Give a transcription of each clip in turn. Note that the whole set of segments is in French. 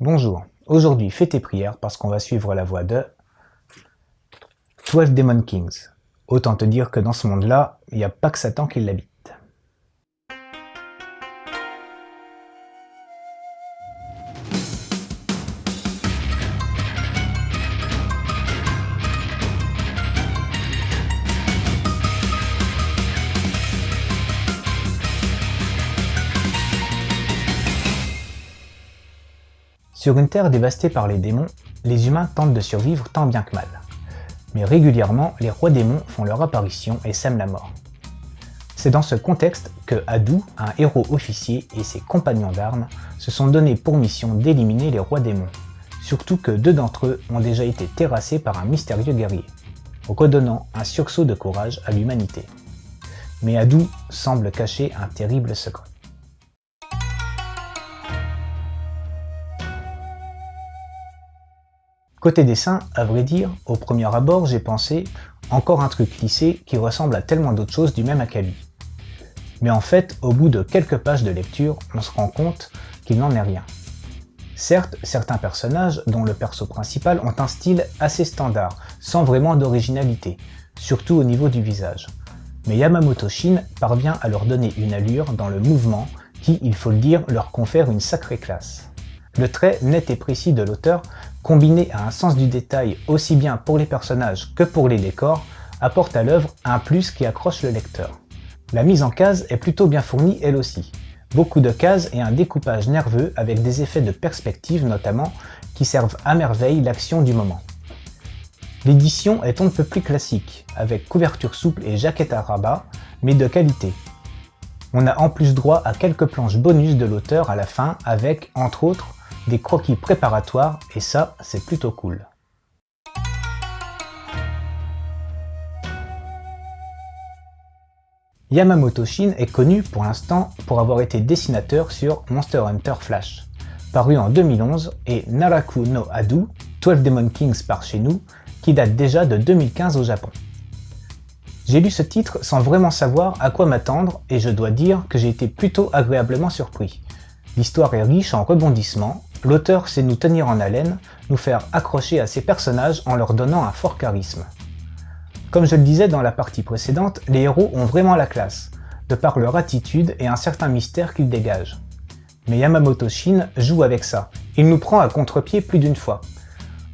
Bonjour, aujourd'hui fais tes prières parce qu'on va suivre la voie de 12 Demon Kings. Autant te dire que dans ce monde-là, il n'y a pas que Satan qui l'habite. Sur une terre dévastée par les démons, les humains tentent de survivre tant bien que mal. Mais régulièrement, les rois démons font leur apparition et sèment la mort. C'est dans ce contexte que Adu, un héros officier, et ses compagnons d'armes se sont donné pour mission d'éliminer les rois démons, surtout que 2 d'entre eux ont déjà été terrassés par un mystérieux guerrier, redonnant un sursaut de courage à l'humanité. Mais Adu semble cacher un terrible secret. Côté dessin, à vrai dire, au premier abord j'ai pensé « encore un truc lissé qui ressemble à tellement d'autres choses du même acabit ». Mais en fait, au bout de quelques pages de lecture, on se rend compte qu'il n'en est rien. Certes, certains personnages, dont le perso principal, ont un style assez standard, sans vraiment d'originalité, surtout au niveau du visage. Mais Yamamoto Shin parvient à leur donner une allure dans le mouvement qui, il faut le dire, leur confère une sacrée classe. Le trait net et précis de l'auteur, combiné à un sens du détail aussi bien pour les personnages que pour les décors, apporte à l'œuvre un plus qui accroche le lecteur. La mise en cases est plutôt bien fournie elle aussi. Beaucoup de cases et un découpage nerveux avec des effets de perspective notamment qui servent à merveille l'action du moment. L'édition est on ne peut plus classique, avec couverture souple et jaquette à rabat, mais de qualité. On a en plus droit à quelques planches bonus de l'auteur à la fin avec, entre autres, des croquis préparatoires et ça, c'est plutôt cool. Yamamoto Shin est connu pour l'instant pour avoir été dessinateur sur Monster Hunter Flash, paru en 2011, et Naraku no Adu, 12 Demon Kings par chez nous, qui date déjà de 2015 au Japon. J'ai lu ce titre sans vraiment savoir à quoi m'attendre et je dois dire que j'ai été plutôt agréablement surpris. L'histoire est riche en rebondissements, l'auteur sait nous tenir en haleine, nous faire accrocher à ses personnages en leur donnant un fort charisme. Comme je le disais dans la partie précédente, les héros ont vraiment la classe, de par leur attitude et un certain mystère qu'ils dégagent. Mais Yamamoto Shin joue avec ça, il nous prend à contre-pied plus d'une fois.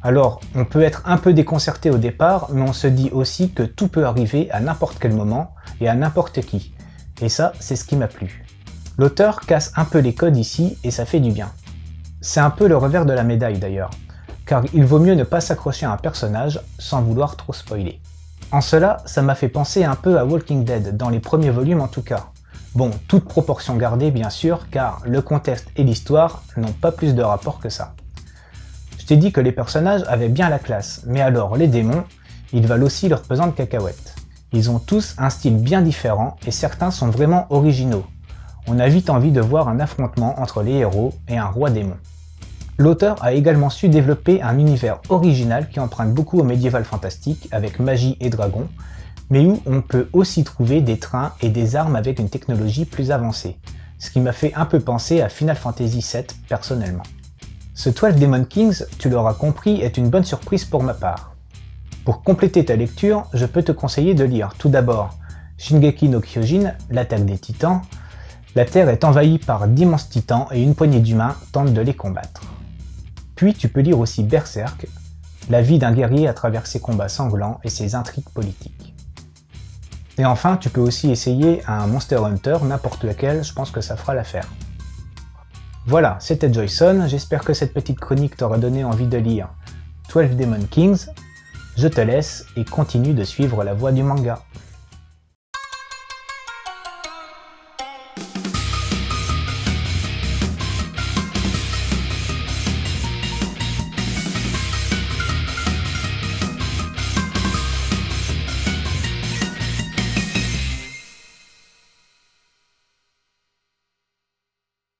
Alors, on peut être un peu déconcerté au départ, mais on se dit aussi que tout peut arriver à n'importe quel moment et à n'importe qui. Et ça, c'est ce qui m'a plu. L'auteur casse un peu les codes ici et ça fait du bien. C'est un peu le revers de la médaille d'ailleurs, car il vaut mieux ne pas s'accrocher à un personnage sans vouloir trop spoiler. En cela, ça m'a fait penser un peu à Walking Dead, dans les premiers volumes en tout cas. Bon, toute proportion gardée bien sûr, car le contexte et l'histoire n'ont pas plus de rapport que ça. Je t'ai dit que les personnages avaient bien la classe, mais alors les démons, ils valent aussi leur pesant de cacahuètes. Ils ont tous un style bien différent et certains sont vraiment originaux. On a vite envie de voir un affrontement entre les héros et un roi démon. L'auteur a également su développer un univers original qui emprunte beaucoup au médiéval fantastique avec magie et dragons, mais où on peut aussi trouver des trains et des armes avec une technologie plus avancée, ce qui m'a fait un peu penser à Final Fantasy VII personnellement. Ce 12 Demon Kings, tu l'auras compris, est une bonne surprise pour ma part. Pour compléter ta lecture, je peux te conseiller de lire tout d'abord Shingeki no Kyojin, l'attaque des titans. La Terre est envahie par d'immenses titans et une poignée d'humains tentent de les combattre. Puis tu peux lire aussi Berserk, la vie d'un guerrier à travers ses combats sanglants et ses intrigues politiques. Et enfin, tu peux aussi essayer un Monster Hunter, n'importe lequel, je pense que ça fera l'affaire. Voilà, c'était Joyson, j'espère que cette petite chronique t'aura donné envie de lire 12 Demon Kings. Je te laisse et continue de suivre la voie du manga.